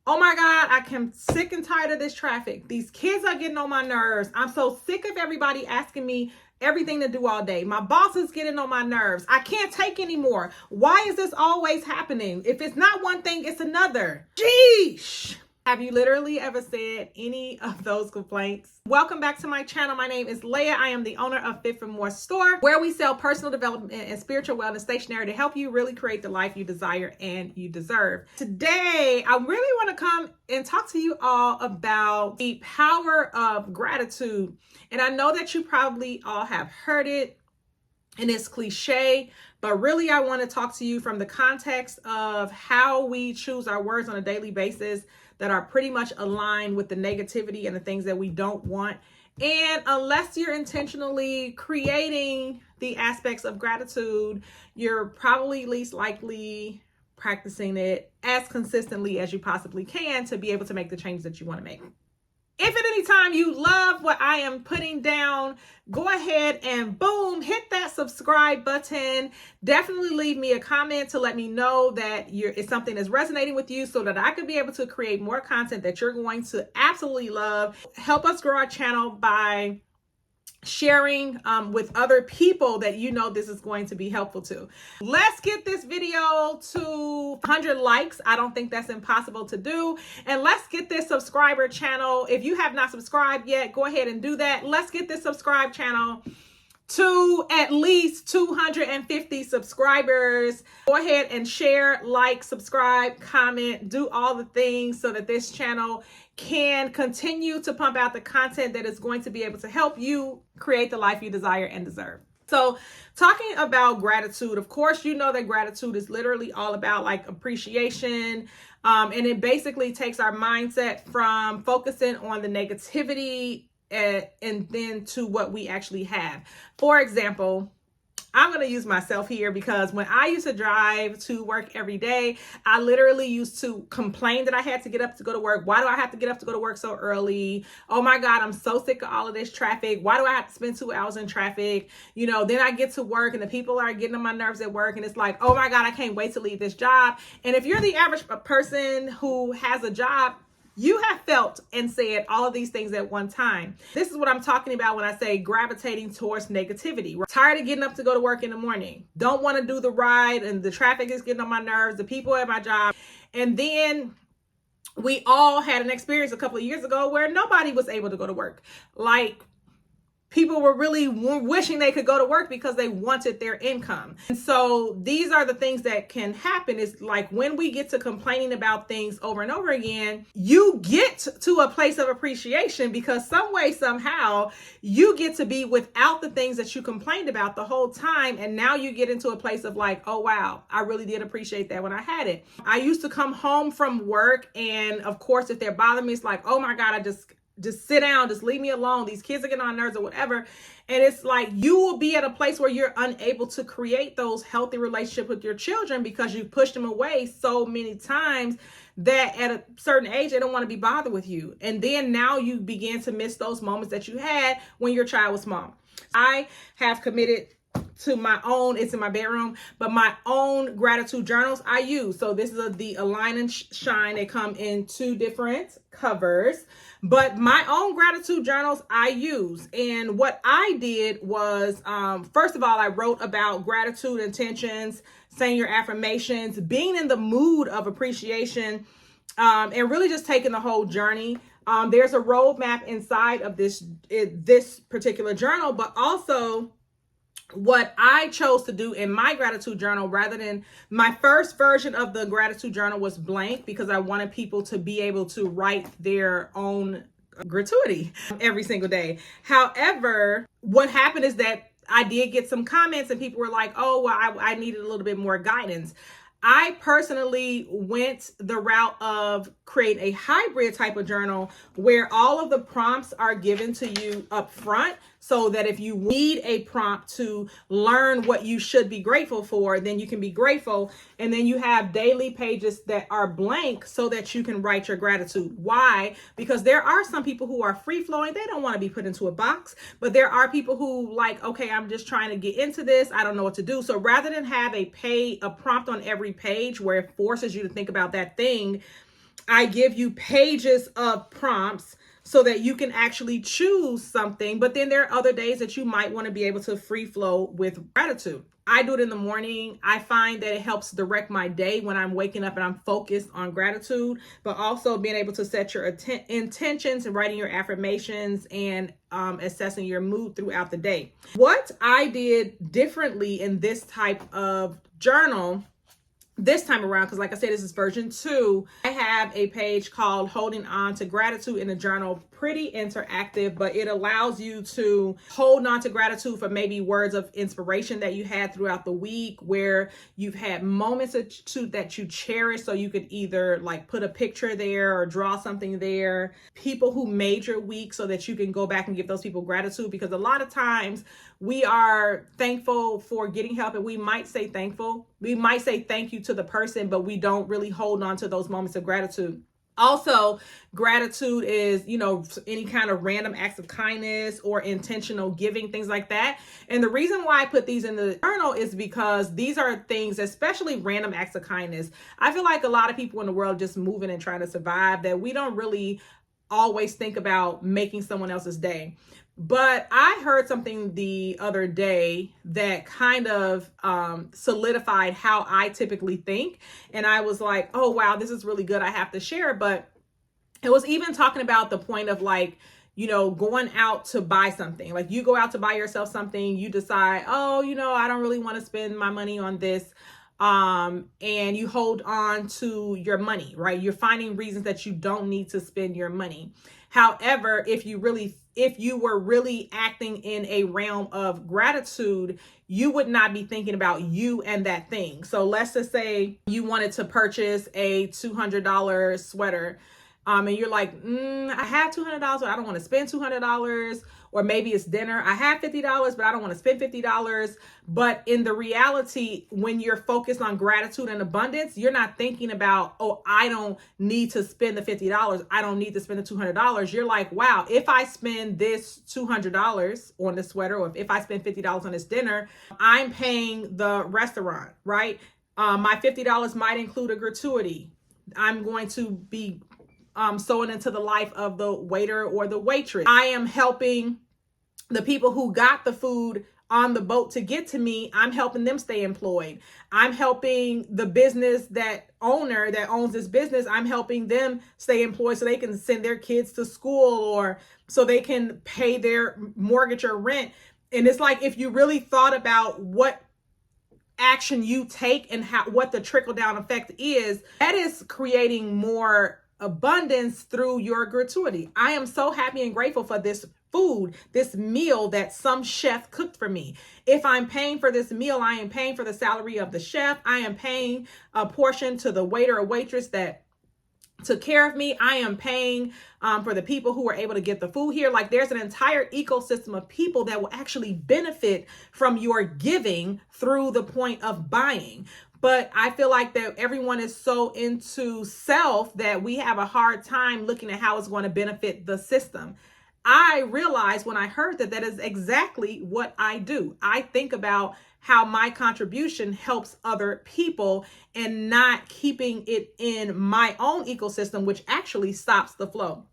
Oh my God, I am sick and tired of this traffic. These kids are getting on my nerves. I'm so sick of everybody asking me everything to do all day. My boss is getting on my nerves. I can't take anymore. Why is this always happening? If it's not one thing, it's another. Sheesh. Have you literally ever said any of those complaints? Welcome back to my channel. My name is Leah. I am the owner of Fit for More Store, where we sell personal development and spiritual wellness stationery to help you really create the life you desire and you deserve. Today, I really want to come and talk to you all about the power of gratitude. And I know that you probably all have heard it, and it's cliche, but really I want to talk to you from the context of how we choose our words on a daily basis that are pretty much aligned with the negativity and the things that we don't want. And unless you're intentionally creating the aspects of gratitude, you're probably least likely practicing it as consistently as you possibly can to be able to make the changes that you want to make. If at any time you love what I am putting down, go ahead and boom, hit that subscribe button. Definitely leave me a comment to let me know that it's something that's resonating with you so that I could be able to create more content that you're going to absolutely love. Help us grow our channel by sharing with other people that you know this is going to be helpful to. Let's get this video to 100 likes. I don't think that's impossible to do. And let's get this subscriber channel. If you have not subscribed yet, go ahead and do that. Let's get this subscribe channel to at least 250 subscribers. Go ahead and share, like, subscribe, comment, do all the things so that this channel can continue to pump out the content that is going to be able to help you create the life you desire and deserve. So talking about gratitude, of course, you know that gratitude is literally all about like appreciation. And it basically takes our mindset from focusing on the negativity and then to what we actually have. For example, I'm going to use myself here because when I used to drive to work every day, I literally used to complain that I had to get up to go to work. Why do I have to get up to go to work so early? Oh my God, I'm so sick of all of this traffic. Why do I have to spend 2 hours in traffic? You know, then I get to work and the people are getting on my nerves at work. And it's like, oh my God, I can't wait to leave this job. And if you're the average person who has a job, you have felt and said all of these things at one time. This is what I'm talking about when I say gravitating towards negativity. We're tired of getting up to go to work in the morning. Don't want to do the ride and the traffic is getting on my nerves, the people at my job. And then we all had an experience a couple of years ago where nobody was able to go to work. Like, people were really wishing they could go to work because they wanted their income. And so these are the things that can happen. It's like when we get to complaining about things over and over again, you get to a place of appreciation because some way, somehow, you get to be without the things that you complained about the whole time. And now you get into a place of like, oh, wow, I really did appreciate that when I had it. I used to come home from work. And of course, if they're bothering me, it's like, oh my God, I just sit down, just leave me alone. These kids are getting on nerves or whatever. And it's like you will be at a place where you're unable to create those healthy relationships with your children because you pushed them away so many times that at a certain age, they don't want to be bothered with you. And then now you begin to miss those moments that you had when your child was small. I have committed to my own, it's in my bedroom, but my own gratitude journals I use. So this is the Align and Shine. They come in 2 different covers, but my own gratitude journals I use. And what I did was, first of all, I wrote about gratitude intentions, saying your affirmations, being in the mood of appreciation, and really just taking the whole journey. There's a roadmap inside of this particular journal, but also what I chose to do in my gratitude journal, rather than my first version of the gratitude journal was blank because I wanted people to be able to write their own gratuity every single day. However, what happened is that I did get some comments and people were like, oh, well, I needed a little bit more guidance. I personally went the route of create a hybrid type of journal where all of the prompts are given to you up front, so that if you need a prompt to learn what you should be grateful for, then you can be grateful. And then you have daily pages that are blank so that you can write your gratitude. Why? Because there are some people who are free flowing. They don't want to be put into a box, but there are people who like, okay, I'm just trying to get into this. I don't know what to do. So rather than have a prompt on every page where it forces you to think about that thing, I give you pages of prompts so that you can actually choose something. But then there are other days that you might want to be able to free flow with gratitude. I do it in the morning. I find that it helps direct my day when I'm waking up and I'm focused on gratitude, but also being able to set your intentions and writing your affirmations and assessing your mood throughout the day. What I did differently in this type of journal this time around, because like I said, this is version 2, I have a page called Holding On to Gratitude in the journal. Pretty interactive, but it allows you to hold on to gratitude for maybe words of inspiration that you had throughout the week, where you've had moments that you cherish. So you could either like put a picture there or draw something there. People who made your week, so that you can go back and give those people gratitude, because a lot of times we are thankful for getting help, and we might say thank you to the person, but we don't really hold on to those moments of gratitude. Also, gratitude is, any kind of random acts of kindness or intentional giving, things like that. And the reason why I put these in the journal is because these are things, especially random acts of kindness. I feel like a lot of people in the world just moving and trying to survive, that we don't really always think about making someone else's day. But I heard something the other day that kind of solidified how I typically think. And I was like, oh, wow, this is really good. I have to share. But it was even talking about the point of like, going out to buy something. Like you go out to buy yourself something, you decide, oh, I don't really want to spend my money on this. And you hold on to your money, right? You're finding reasons that you don't need to spend your money. However, if you were really acting in a realm of gratitude, you would not be thinking about you and that thing. So let's just say you wanted to purchase a $200 sweater. And you're like, I have $200, but I don't want to spend $200. Or maybe it's dinner. I have $50, but I don't want to spend $50. But in the reality, when you're focused on gratitude and abundance, you're not thinking about, oh, I don't need to spend the $50. I don't need to spend the $200. You're like, wow, if I spend this $200 on the sweater, or if I spend $50 on this dinner, I'm paying the restaurant, right? My $50 might include a gratuity. I'm going to be sewing into the life of the waiter or the waitress. I am helping the people who got the food on the boat to get to me. I'm helping them stay employed. I'm helping the business owner that owns this business. I'm helping them stay employed so they can send their kids to school, or so they can pay their mortgage or rent. And it's like, if you really thought about what action you take and what the trickle down effect is, that is creating more abundance through your gratuity. I am so happy and grateful for this food, this meal that some chef cooked for me. If I'm paying for this meal, I am paying for the salary of the chef. I am paying a portion to the waiter or waitress that took care of me. I am paying for the people who were able to get the food here. Like, there's an entire ecosystem of people that will actually benefit from your giving through the point of buying. But I feel like that everyone is so into self that we have a hard time looking at how it's going to benefit the system. I realized when I heard that is exactly what I do. I think about how my contribution helps other people and not keeping it in my own ecosystem, which actually stops the flow.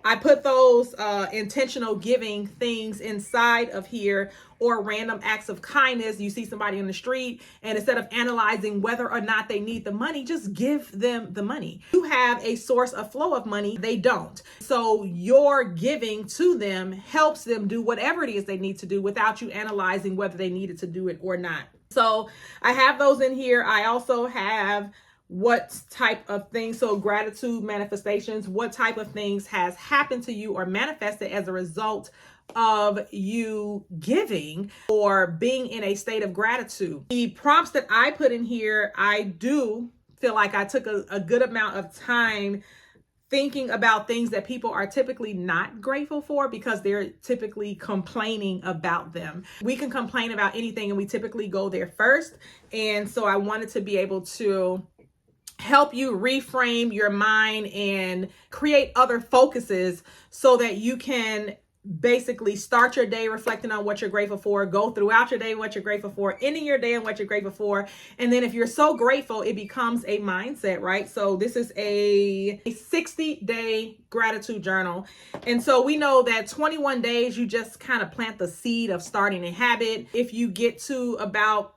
I put those intentional giving things inside of here, or random acts of kindness. You see somebody in the street, and instead of analyzing whether or not they need the money, just give them the money. You have a source of flow of money. They don't. So your giving to them helps them do whatever it is they need to do without you analyzing whether they needed to do it or not. So I have those in here. I also have what type of things, so gratitude manifestations, what type of things has happened to you or manifested as a result of you giving or being in a state of gratitude. The prompts that I put in here, I do feel like I took a good amount of time thinking about things that people are typically not grateful for because they're typically complaining about them. We can complain about anything and we typically go there first. And so I wanted to be able to help you reframe your mind and create other focuses so that you can basically start your day reflecting on what you're grateful for, go throughout your day what you're grateful for, ending your day on what you're grateful for. And then if you're so grateful, it becomes a mindset, right? So this is a 60-day gratitude journal. And so we know that 21 days, you just kind of plant the seed of starting a habit. If you get to about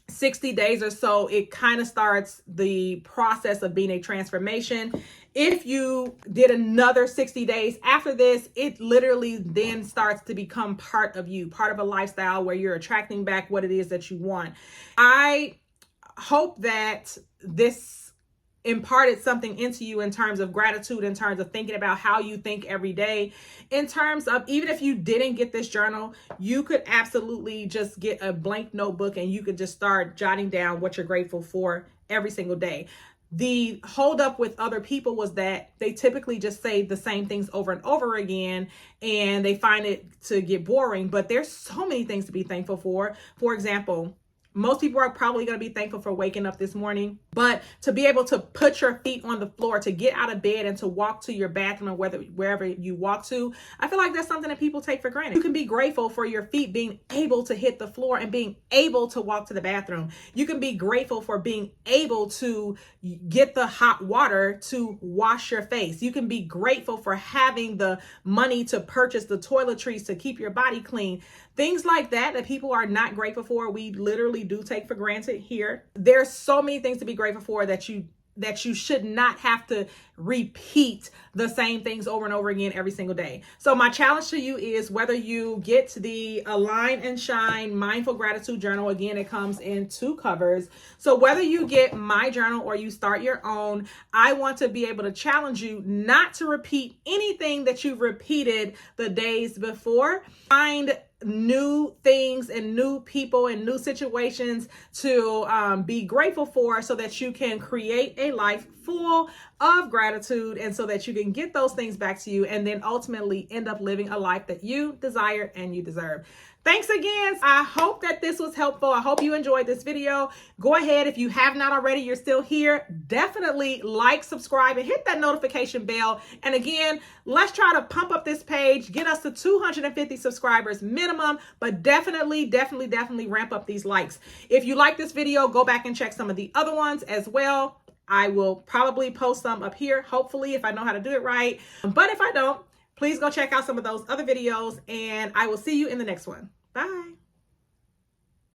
60 days or so, it kind of starts the process of being a transformation. If you did another 60 days after this, it literally then starts to become part of you, part of a lifestyle where you're attracting back what it is that you want. I hope that this imparted something into you in terms of gratitude, in terms of thinking about how you think every day, in terms of, even if you didn't get this journal, you could absolutely just get a blank notebook and you could just start jotting down what you're grateful for every single day. The holdup with other people was that they typically just say the same things over and over again, and they find it to get boring. But there's so many things to be thankful for. For example, most people are probably going to be thankful for waking up this morning, but to be able to put your feet on the floor, to get out of bed and to walk to your bathroom or wherever you walk to, I feel like that's something that people take for granted. You can be grateful for your feet being able to hit the floor and being able to walk to the bathroom. You can be grateful for being able to get the hot water to wash your face. You can be grateful for having the money to purchase the toiletries to keep your body clean. Things like that people are not grateful for, we literally do take for granted here. There's so many things to be grateful for that you should not have to repeat the same things over and over again every single day. So my challenge to you is, whether you get the Align and Shine Mindful Gratitude Journal, again, it comes in 2 covers. So whether you get my journal or you start your own, I want to be able to challenge you not to repeat anything that you've repeated the days before. Find new things and new people and new situations to be grateful for, so that you can create a life full of gratitude, and so that you can get those things back to you and then ultimately end up living a life that you desire and you deserve. Thanks again. I hope that this was helpful. I hope you enjoyed this video. Go ahead, if you have not already, you're still here, definitely like, subscribe, and hit that notification bell. And again, let's try to pump up this page, get us to 250 subscribers minimum, but definitely ramp up these likes. If you like this video, go back and check some of the other ones as well. I will probably post some up here, hopefully, if I know how to do it right. But if I don't, please go check out some of those other videos, and I will see you in the next one. Bye.